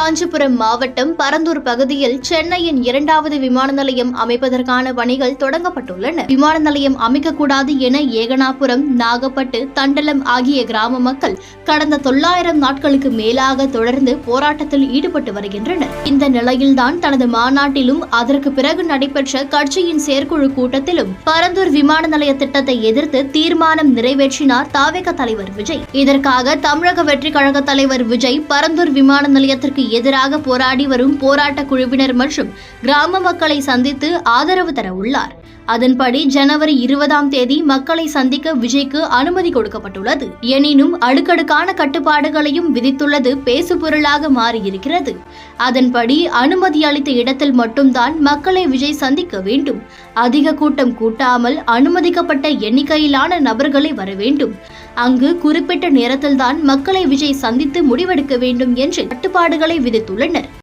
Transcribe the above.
காஞ்சிபுரம் மாவட்டம் பரந்தூர் பகுதியில் சென்னையின் 2வது விமான நிலையம் அமைப்பதற்கான பணிகள் தொடங்கப்பட்டுள்ளன. விமான நிலையம் அமைக்கக்கூடாது என ஏகனாபுரம், நாகப்பட்டு, தண்டலம் ஆகிய கிராம மக்கள் கடந்த 900 நாட்களுக்கு மேலாக தொடர்ந்து போராட்டத்தில் ஈடுபட்டு வருகின்றனர். இந்த நிலையில்தான் தனது மாநாட்டிலும் அதற்கு பிறகு நடைபெற்ற கட்சியின் செயற்குழு கூட்டத்திலும் பரந்தூர் விமான நிலைய திட்டத்தை எதிர்த்து தீர்மானம் நிறைவேற்றினார் தாவேக தலைவர் விஜய். இதற்காக தமிழக வெற்றிக் கழக தலைவர் விஜய் பரந்தூர் விமான நிலையத்திற்கு எதிராக போராடி வரும் போராட்ட குழுவினர் மற்றும் கிராம மக்களை சந்தித்து ஆதரவு தர உள்ளார். அதன்படி ஜனவரி 20ஆம் தேதி மக்களை சந்திக்க விஜய்க்கு அனுமதி கொடுக்கப்பட்டுள்ளது. எனினும் அடுக்கடுக்கான கட்டுப்பாடுகளையும் விதித்துள்ளது பேசுபொருளாக மாறியிருக்கிறது. அதன்படி அனுமதி அளித்த இடத்தில் மட்டும்தான் மக்களை விஜய் சந்திக்க வேண்டும். அதிக கூட்டம் கூட்டாமல் அனுமதிக்கப்பட்ட எண்ணிக்கையிலான நபர்களை வர வேண்டும். அங்கு குறிப்பிட்ட நேரத்தில்தான் மக்களை விஜய் சந்தித்து முடிவெடுக்க வேண்டும் என்று கட்டுப்பாடுகளை விதித்துள்ளனர்.